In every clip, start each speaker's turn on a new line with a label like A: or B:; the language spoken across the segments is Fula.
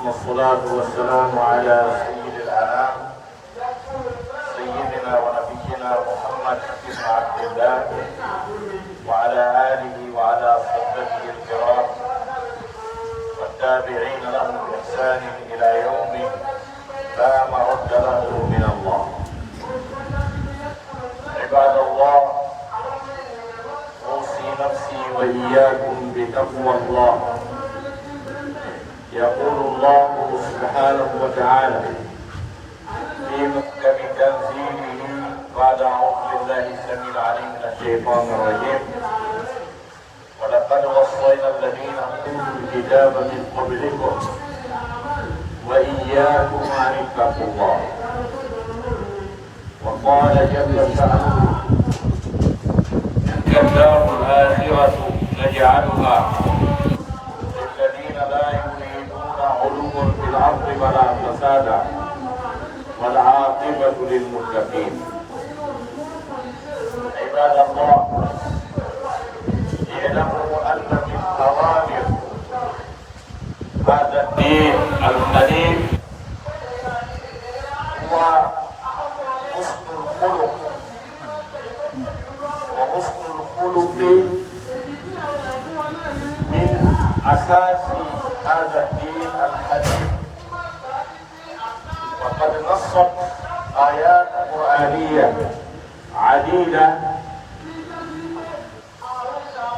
A: والصلاة والسلام على سيد الأنام سيدنا ونبينا محمد بن عبد الله وعلى آله وعلى صحبه الكرام والتابعين لهم بإحسان إلى يوم لا مرد له من الله. عباد الله، أوصي نفسي وإياكم بتقوى الله. يقول الله سبحانه وتعالى في محكم تنزيله بعد أعوذ بالله السميع العليم من الشيطان الرجيم: ولقد وصينا الذين أوتوا الكتاب من قبلكم وإياكم أن اتقوا الله. وقال جل شأنه: تلك الدار الآخرة نجعلها للذين لا يريدون علوا في الأرض ولا فسادا والعاقبة للمتقين. عباد الله، اعلموا أن من أوامر هذا الدين الحنيف هو حسن الخلق، وحسن الخلق من أساس هذا الدين الحنيف. وقد نصت آيات قرآنية عديدة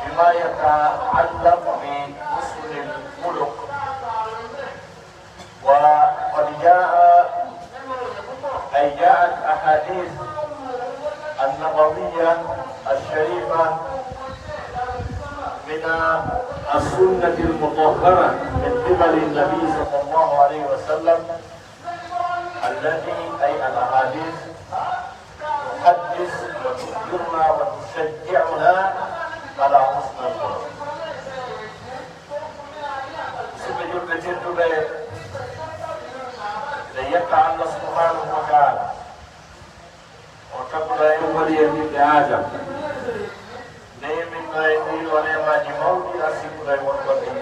A: بما يتعلق بحسن الخلق، وقد جاءت أحاديث النبوية الشريفة من السنة المطهرة من قبل النبي صلى الله عليه وسلم، التي أي الأحاديث تحدث وتخبرنا وتشجعنا على حسن الخلق. سبجل بجد ليقع الله سبحانه وتعالى وتقول يوم اليمين آدم نيمين غيري ونيما جمودي أسيب غير والبطن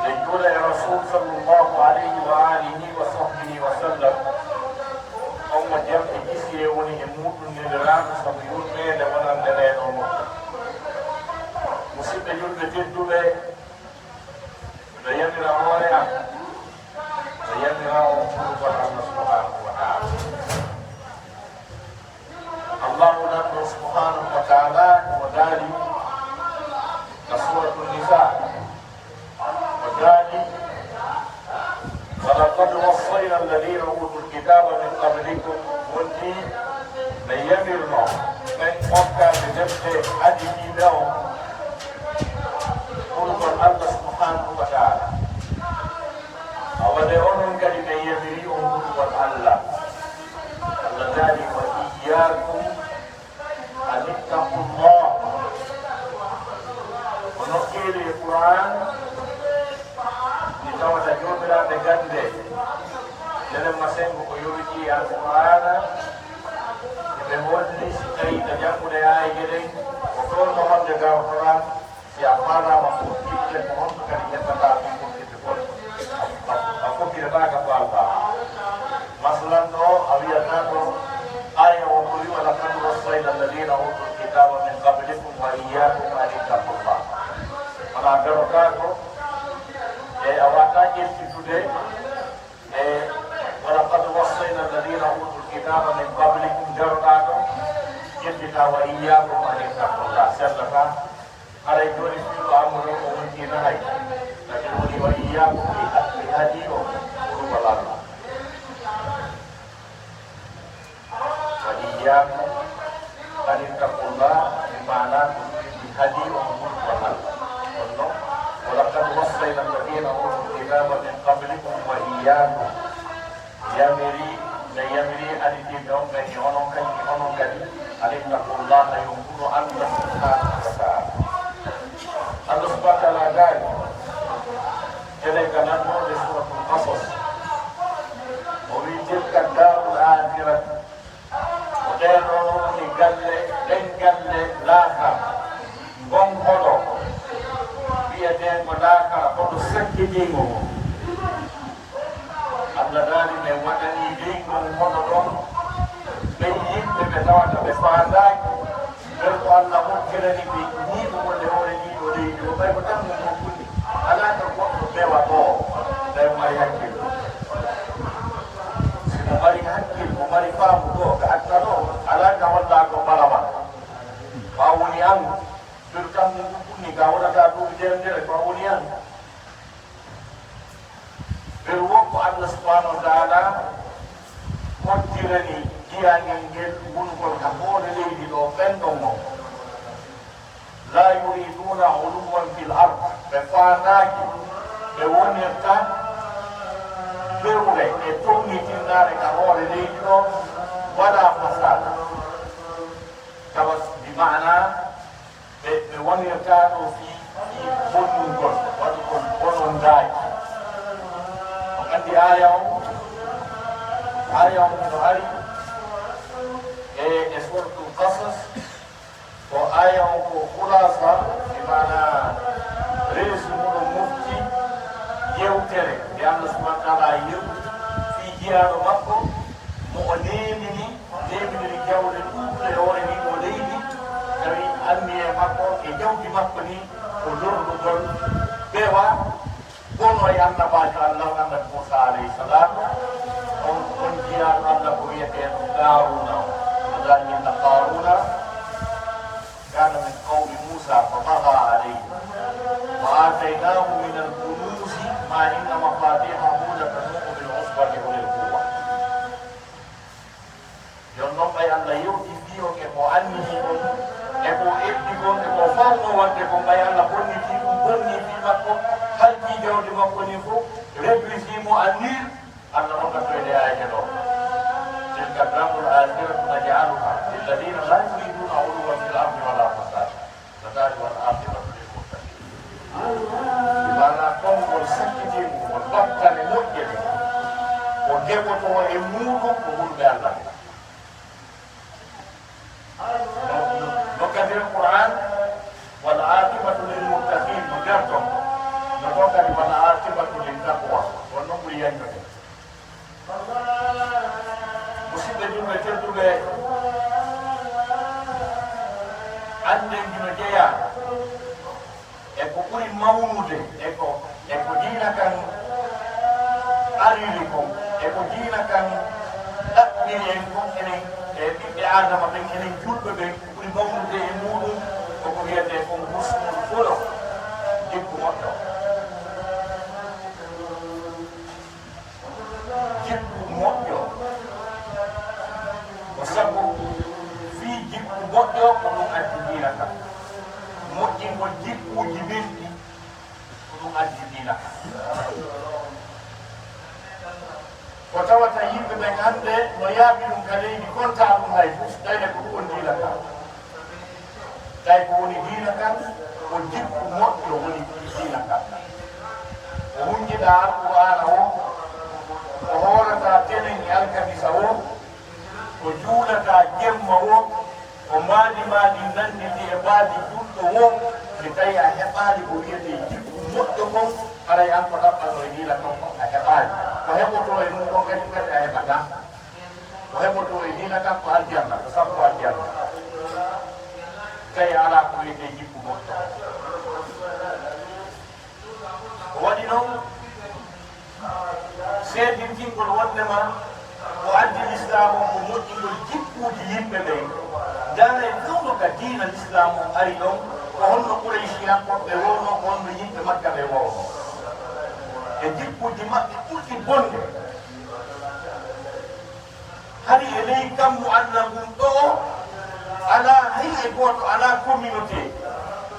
A: لجول الرسول صلى الله عليه وآله وصحبه وسلم أو جمع جسي وني يموت من الرام سبيون ميل ونم دلين أمور مسيب جول بجد ليمين أموريا ليمين أمور الله سبحانه وتعالى. الله نبي سبحانه وتعالى وداري كسورة النساء وذلك: ولقد وصينا الذين اوتوا الكتاب من قبلكم والدين من يمرنا من وقع بجبت حديث لهم قلت الله سبحانه وتعالى أولئك كلمة يمريهم قلت الله الذي وإياكم أن اتقوا الله. ونقول القرآن لتوجه جملة بجنده لما سنبق يرجي القرآن بمول لسكي تجمل آي جدي وكل مهم جاء القرآن سيقانا مفهوم كيف مهم كان يتبع فيكم كتبون مفهوم كتبا كفالتا مثلا أبيتاتو آية وقولي: ولقد وصينا الذين أوتوا الكتاب من قبلكم وإياكم أن اتقوا الله. أنا أقرأكم أواتاك الكتاب ولقد وصينا الذين أوتوا الكتاب من قبلكم جرقاكم جبتا وإياكم أن اتقوا الله. سلفا على يدور في الأمر ومن هاي لكن وإياكم بهدي قلوب الله وإياكم أن اتقوا الله بمعنى بهدي قلوب الله ولقد وصينا الذين أوتوا الكتاب من قبلكم وإياكم يمري أن يدعون يهونون كذي أن اتقوا الله ينقل أن سبحانه وتعالى الله سبحانه وتعالى قال كذلك نقول لسورة القصص وفي تلك الدار الآخرة وغيرهم لقل لاخر بون خلو بيدين لاخر خلو سكتينه الله داري من ودني دين بون خلو بيجيب بتوعد بفعلاك برضو الله ممكنني بني ومولي ودي وباي بدم ممكنني ألا تقول بيواتو دايما يحكي Mari hakil, mari faham tu, keadaan ala kawan dah kau malaman. Kaunian, berkam ni kawan ada tu jendela kaunian. Berwak Allah Subhanahu Wa Taala, makdirani dia ingin bunukul kapor lagi di dopen domo. La yuriduna uluwan fil ard, befanaki, bewonirkan. Beule e tongi tindare kahore leino wala fasada kawas di mana be woni kaado fi bonun gon wadu kon bonon dai andi ayaw no ari e suratul qasas wa ayaw ko khulasa di mana resumu mufti yewtere di Allah subhanahu wa ta'ala yew fi jiyaaro makko mo o nemini jawde ɗuɗɗe hoore ni o leydi tawi anni e makko e jawdi makko ni ko lorɗugol ɓewa gono e annabajo Allah annabi Musa alayhi salam on jiyaaro Allah ko wiyeteɗo Qaruna o dañinna Qaruna kana min qawmi Musa fa baga alayhi wa atainahu min al-kunuz ما إن مفاتيحه لتنوء بالعصبة أولي القوة. يوم أي أن يؤتي فيه كمؤنثكم eko eddigon eko farno wadde ko mbay Allah bonni fi ɗum bonni fi makko halki jawdi makko ni fof réglissimo annir Allah on gattoyde ayake ɗo tilka damul akhiratu naj'aluha lilladina la yuriduna uluwan fil ardi wala fasada kadhalika wal aqibatu lil muttaqin bana kongol sakkitimo ko battane moƴƴere ko deɓoto e muɗum ko hulɓe Allah وكثير القرآن والعاقبة للمتقين مجرد نقول والعاقبة للتقوى ونقول ينجح مصيبة جملة تلتقى عندن جملة جاية eko ɓuri mawnude eko diina kan ariri kon eko diina kan ɗaɓɓiri en kon enen e ɓiɓɓe adama ɓen enen julɓe ɓen ɓuri mawnude e muɗum koko wiyete kon husnul folo jikku moƴƴo ko sabu fi jikku moƴƴo ko ɗum addi diina kan moƴƴingol jikkuji ɓenɗi ko ɗum addi diina kan ko tawata yimɓe ɓen hannde no yaaɓi ɗum ka leydi konta ɗum hay fof ɗayne ko ɗum woni diina kan tawi ko woni diina kan ko jikku moƴƴo woni diina kan o hunjiɗa alqur'ana o o hoorata tenen e alkamisa o o juulata jemma o o maadi nandidi e maadi ɗumɗo o mi tawi a heɓaali ko wiyete jikku moƴƴo kon haray an ko ɗaɓɓano e diina kan ko a heɓaali ko heɓoto e ɗum ɗon kadi kadi a heɓata ko heɓoto e diina kan ko aljanna ko sappo aljanna tawi ala ko wiyete jikku moƴƴo o waɗi noon seedintingol wondema o addi l'islam o ko moƴƴingol jikkuji yimɓe ɓen dara e ɗumɗo ka diina l'islam o ari ɗon وهن قريش يقولون وهن يجب مكة يقولون يجب جماعة كل بند هل إليكم معلمون على هي بوت على كوميونتي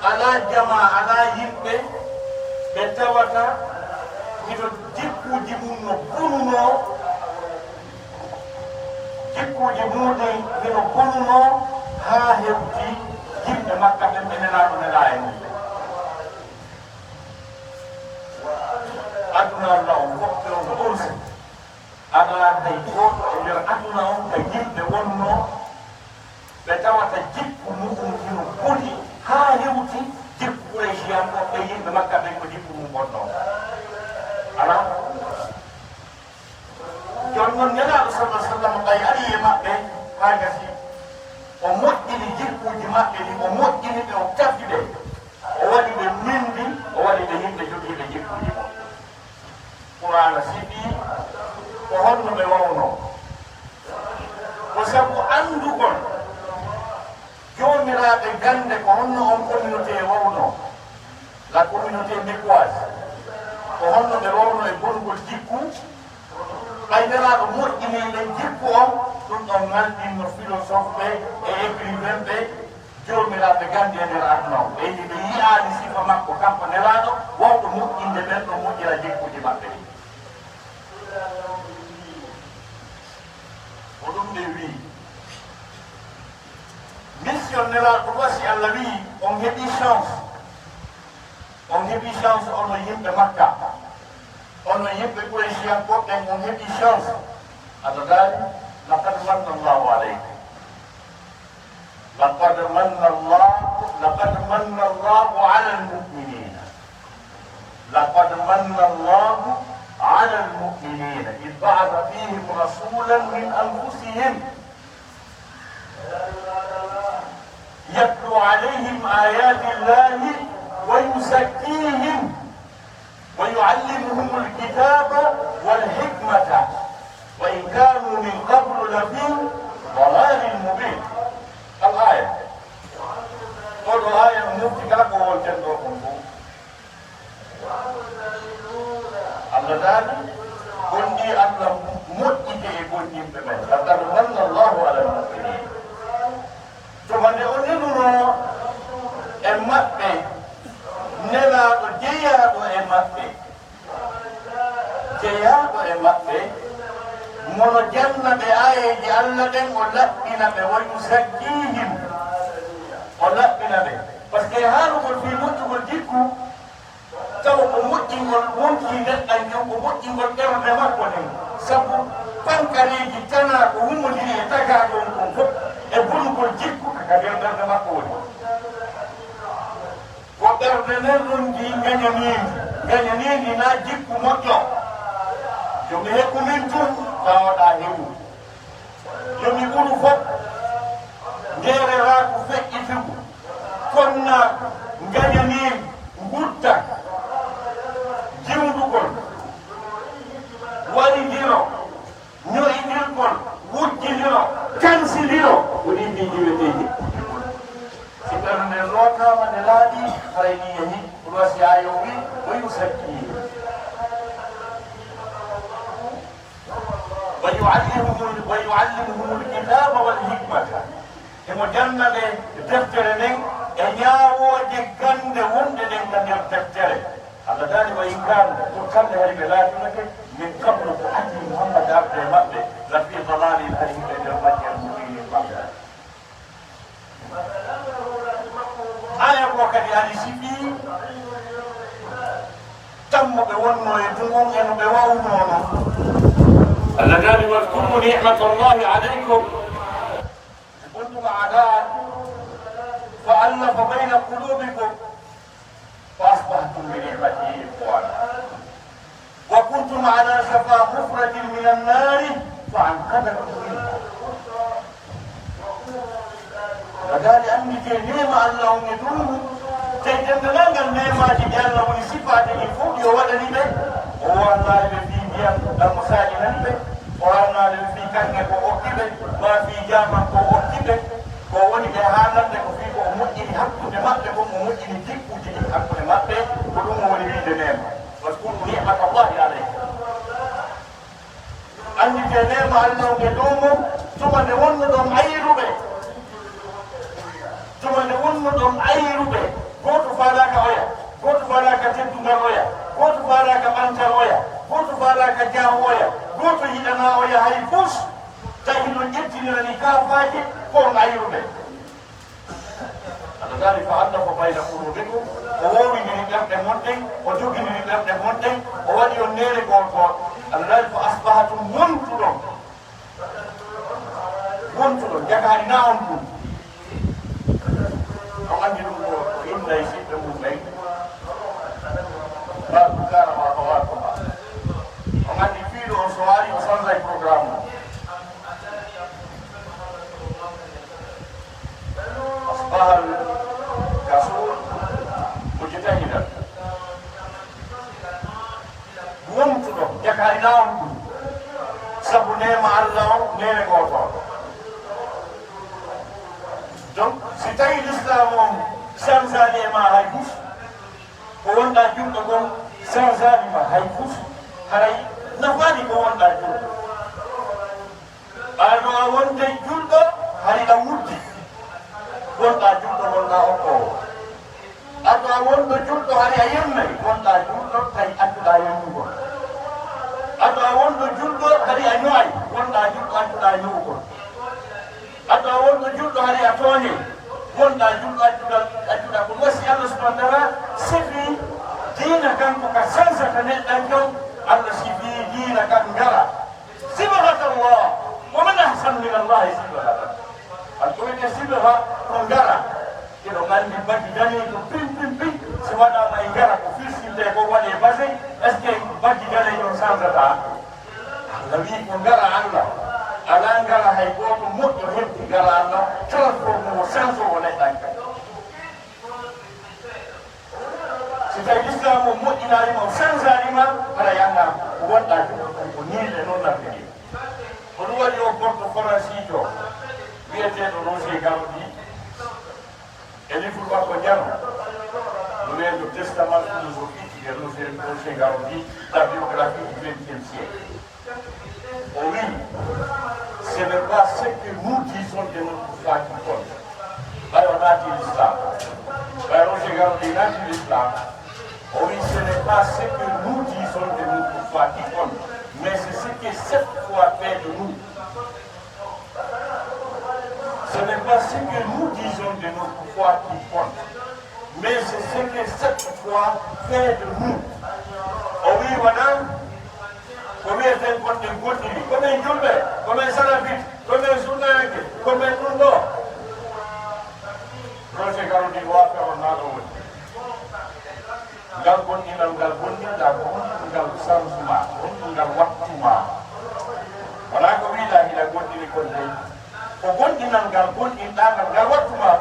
A: على جماعة على يمبي بتوتا إذا جيكو جمون بونو جيكو جمون بونو ها هبتي جيب مكة من العالم أدنى الله وقت الأرز أنا تيجون اللي أدنى تجيب ونو بتوتا جيكو ممكن كولي ها هبتي جيب كوريشيان وتجيب مكة من جيب مبونو أنا جون يلا صلى الله عليه وسلم قيادي مكة هذا شيء وموت إلى جيكو جماعة إلى وموت إلى بأوكافي ووالي بمندي ووالي بهند جوتي إلى جيكو جماعة قرآن سيدي وهن بيوانو وسبو أندوكم جون مراد جند وهن أم كوميونتي وانو لا كوميونتي ميكواز وهن بيوانو يكون كل جيكو Kaidera umur ini lejipku untuk nganti filosofi écrivain be jomira be gandi en arno e di ya di sifa makko campanelado woto mu independent mu jira jikku di mabbe odum de wi mission nela ko wasi alla wi on hebi chance on yimbe makka ono yimɓe Quraysh ko ɓen on heɓi chance aɗa daari laqad manna Allahu alaykum laqad manna Allahu ala al-mu'minina laqad manna Allahu ala al-mu'minina إذ بعث فيهم رسولا من أنفسهم يتلو عليهم آيات الله ويزكيهم ويعلمهم الكتاب والحكمة وإن كانوا من قبل لفي ضلال مبين الآية قول الآية المفتي كلكم هو الجنة وكنتم الغزالي كنتي أن مؤتك كنتي بمن لقد من الله على المؤمنين ثم نقول المؤمن nela ko jeya do e mabbe mono janna be ayeji Allah den o labbina be wa yusakkihim o labbina be parce que haarugol fi moƴƴugol jikku taw ko moƴƴingol wonki neɗɗan jon ko moƴƴingol ɓerde makko nden sabu pankareji tana ko hummodiri e tagaɗon kon fof e bonugol jikku kaka nder ɓerde makko woni ko ɓerde nden ɗon ndi gañanidi na jikku moƴƴo yomi hekku min tun tawaɗa hewu yomi ɓuru fof ndereraku feƴƴitigu konnaku gañanimi gutta jimdugol waɗidiro ñoyidirgol wujjidiro kansidiro woni ndi jiweteji si ɓerde lotama nde laaɗi harayni yehi rosi ayo wi ويزكيهم ويعلمهم الكتاب والحكمة المجند دفتر نين إنياو جكند وند نين كان دفتر على ذلك وإن كان تكل هالبلاد من قبل أتي محمد عبد المبدأ لفي ضلال الهريم للرجل المبين بعد آية وكذا هذه سيدي تم بونو يتمون إنه بواونو الذين واذكروا نعمة الله عليكم كنتم أعداء فألف بين قلوبكم فأصبحتم بنعمته إخوانا وكنتم على شفا حفرة من النار فأنقذكم منها فقال أني نعمة الله يدوم تجدنا النعمة جل ونصفاته فوق يودني به هو الله الذي المساجد به وأنا الذي كان يقوكبه ما في جامع قوكبه قواني بهانا لكفيه ومجي حق جماعة لكم نعمة الله عليك أني تنام أنه يدوم ثم نون دم أي ربع ثم نون دم أي ربع قلت فلاك أويا قلت فلاك تبدو أويا قلت فلاك أنت أويا قلت فلاك جاه أويا قلت هنا أويا هاي فوس تهينو جبتني لنكاف فاجي قول أي ربع ذلك فألف بين قلوبكم ووي من الأرض مونتين وجوجي من الأرض مونتين وودي النيل قول ذلك فأصبحتم منتلون جاكاري ناونكم وعندي نقول إن ليس بمؤمن لا تكار ما قواتكم وعندي فيلو سواري وصل لي برنامج أصبح الكسول مجتهدا منتلون جاكاري ناونكم سبني مع الله نيل قوتون donc si tawi l'islam on changani ma hay fuf ko wonɗa jumɗo gon changani ma hay fuf haray nafani ko wonɗa jumɗo ɓaɗo a wonde julɗo hari a wurdi wonɗa julɗo wonɗa okkowo aɗo a wonɗo julɗo hari a yemmay wonɗa julɗo tawi adduɗa yemmugol aɗo a wonɗo julɗo hari a ñoay wonɗa julɗo adduɗa ñowugol aɗo a wonɗo julɗo hari a tooñe wonɗa julɗo adduɗa ko wasi allah subahana taala sifi diina kanko ka sansata neɗɗan jon allah sifi diina kan ngara sibahata llah waman ahsanu min allahi sibahata aɗa wiyete sibaha ko ngara eɗo gandi baggi dani ko pin si waɗama e ngara ko firtinde ko waɗe base est ce que baggi dane on sansata allah wi ko ngara allah ala ngara hay goto moƴƴo hebti ngara allah transforme o senso o neɗɗan kay si tawi l'islam o moƴƴinarima o changearima haɗa yanga ko wonɗa ko niɗe noon naftiri ko ɗum waɗi o gorto francijo wiyeteɗo Roger Garaudy e livre makko jano no wiye le testament philosophique de Roger Garaudy la biographie du XXe siècle oui, ce n'est pas ce que nous disons de notre foi qui compte. Là, on a dit l'islam. Là, Roger Garaudy a dit l'islam. Oui, ce n'est pas ce que nous disons de notre foi qui compte, mais c'est ce que cette foi fait de nous. Ce n'est pas ce que nous disons de notre foi qui compte, mais c'est ce que cette foi fait de nous. Oui, madame. Combien de temps de continue, combien de jours, combien de salafis, combien de journées, combien de jours. Roger Garaudy wa faire un autre. Galbon da gal sansuma, gal wattuma. Wala ko wi la ila continue ko dai. Ko continue gal gal wattuma.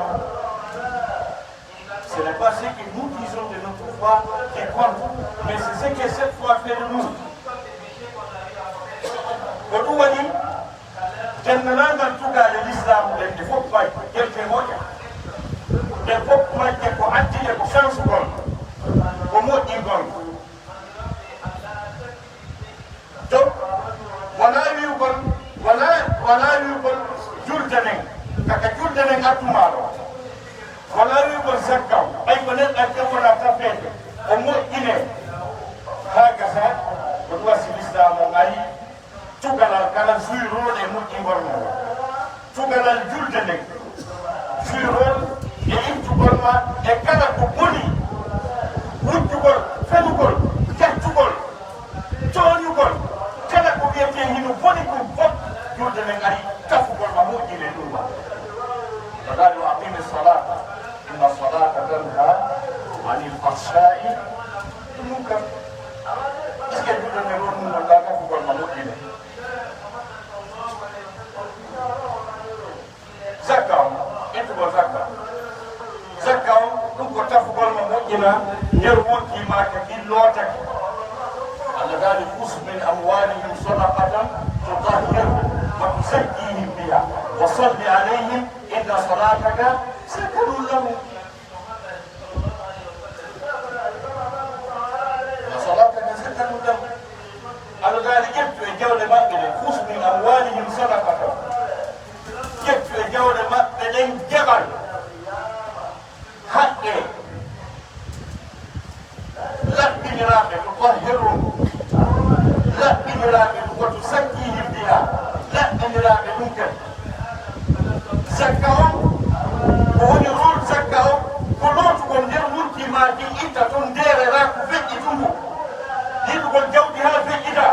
A: Ce n'est pas ce que nous disons de notre foi qui compte, mais c'est ce que cette foi fait de nous. ko ɗum waɗi jannanagal tugade l'islam nden nde fof may yelte moƴƴa nde fof majje ko addide ko sansugol ko moƴƴingol donc wona wiwgol wona wiwgol juldanen kaka juldanen attumaɗo wona wiwgol sakkaw ɓay ko neɗɗa tewona tafede o moƴƴine ha gasa ko ɗum wasi l'islam o ari tugalal kala juyroɗe moƴƴingol mo tugalal julde nden jurol e ittugol ma e kala ko boni wujjugol felugol jaccugol toñugol kala ko wiyete hino boni ko fof julde nden ari tafugol ma moƴƴine ɗum ma faqali wa aqimi salata inna salata tanha anil fahsai ɗum kam est ce que julde nden ɗon ɗum gonɗa tafugol ma moƴƴine zakkaw ittugo zakkaw ɗum ko tafugol mo moƴƴina nder wontima ka killootake allah daali fus min amwalihim sadaqatan tutahhiruhum wa tuzakkihim biha wa salli alayhim inna salataka sakanun lahum inna salataka sakanun bandiraɓe woto sakki himbiha laɗɗaniraɓe ɗum kadi zakka on ko woni rol zakka o ko lootugol nder wurtimaki itta toon nderera ko feƴƴi tumbo yiɗugol jawdi ha feƴƴita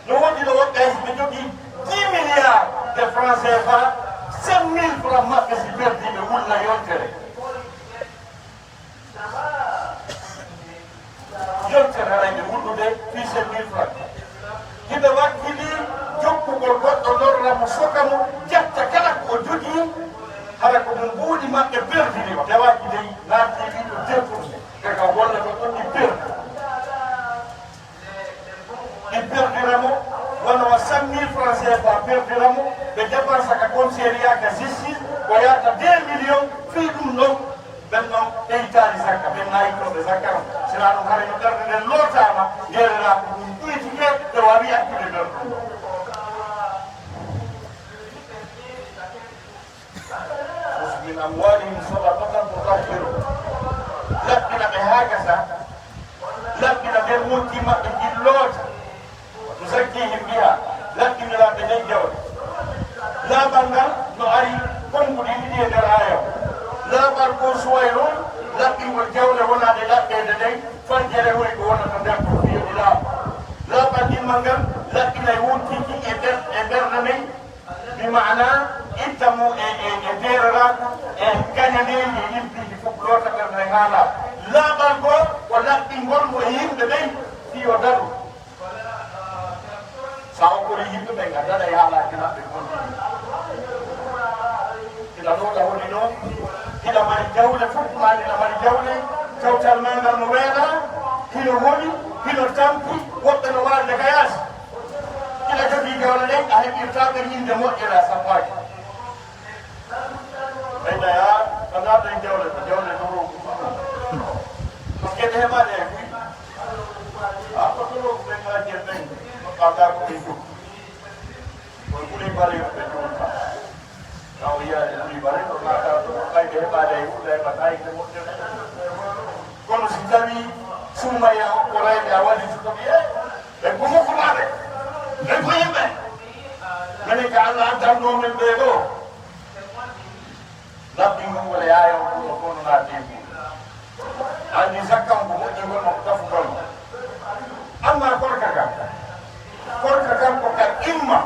A: no woɗɗi no woɓɓe ɓe jogii 10 milliards de francs CFA 5 000 francs maɓɓe si perdi ɓe wulna yontere haɗa ɓe wullude fi 5 000 francs hiɓe wakkili jokkugol goɗɗo lorra mo soka mo ƴetta kala ko o jogii hara ko mo mbuuɗi maɓɓe perdiri o tawaki dey naatti ɗiɗo détourné ɓeka wolla to ɗon ɗi perdi ɗi perdiramo wona wa 100 000 francs CFA perdiramo ɓe dépensa ka commissariat ka justice ko yata 2 millions fii ɗum ɗon ɓen ɗon ɓeytaali zakka ɓen nayitoɓe zakka on sina ɗum hara no ɓerde nden lootama nderera ko ɗum ɗuytike ɓe wawi accude nder ɗum ɗo min amwalihim sadaqatan tutahhiruhum laɓɓina ɓe haa gasa laɓɓina nder wonti maɓɓe jilloota no zakkihim biha laɓɓiniraɓe nden jawle laaɓal ngal no ari konguɗi ɗiɗi e nder aya o laaɓal ko suway noon laɓɓingol jawle wonade laɓɓede nden fanjere hoy ko wonata nder ko fiyoɗi laaɓa laaɓal ɗimmal ngal laɓɓinay wontiki e ɓerde nden bi mana ittamo e dereraku e gañaneji e yimɓiji fof loota ɓerde ha laaɓa laaɓal ngo ko laɓɓingol mo e yimɓe ɓen fiyo daɗu sa o kori yimɓe ɓe gaddana e haalaji maɓɓe gondi ina ɗoɗa woni noon ina mari jawle fof mani ina mari jawle kawtal magal no weeɗa hino holi hino tampi woɓɓe no walde ka yaasi ina jogii jawle ɗen a heɓirtaɓe inde moƴƴere a sampaki ɓeyda ya anaɗen jawle ko jawle dorogu par ce que ɗe heɓaɗe e fuy a ko dorogu ɓen ngajen ɓen ɓaga koɓe jog koye ɓuuri mbareyo ɓe jogta taw yiyaade ɓuuri bare ko nata to ɓayde heɓaade e wuɗɗa heɓatayde moƴƴere kono si tawi summaya ko rayɓe a waɗi sutoɓe ɓe ko mokkumaɓe ɓe ko yimɓe minen ko Allah addanno men ɓe ɗo laɓɓingol ngol yaaya o ɗum o fof no naati ɗum andi sakkam ko moƴƴingol mo tafugol mo amma korka kam ko ka imma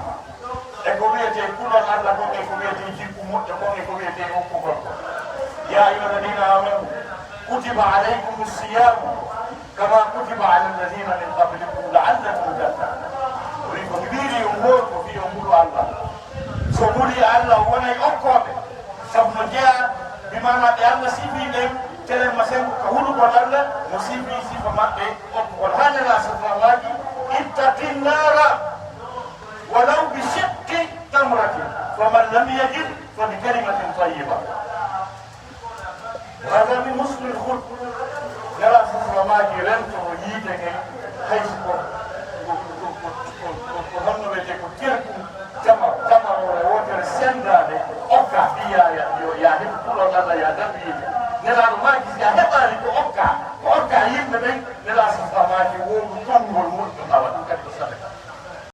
A: e ko wiyete kulol Allah kon e ko wiyete jikku moƴƴo kon e ko wiyete hokkugol ko ya ayuha alladina amanu kutiba alaykum siyamu kama kutiba ala alladina min qablikum la'allakum tattaqun woni ko wiiri yo ngol ko fi yo ngulu Allah so nguli Allah wonay okkoɓe sabu no jeeya bimana ɓe Allah sifi ɗen telen masen ko hulugol Allah mo sifi sifa maɓɓe okkugol hanela sallallahi ittaqi nnara ولو بشق تمرة فمن لم يجد فبكلمة طيبة وهذا من حسن الخلق نرى سلما جيرانت ويجيك حيث وهم بيتكو تيركو تمر ووتر سنداني أوكا فيها يا هب كل الله يا دبي نرى ما جيس يا هبالي أوكا يبني نرى سلما جيرانت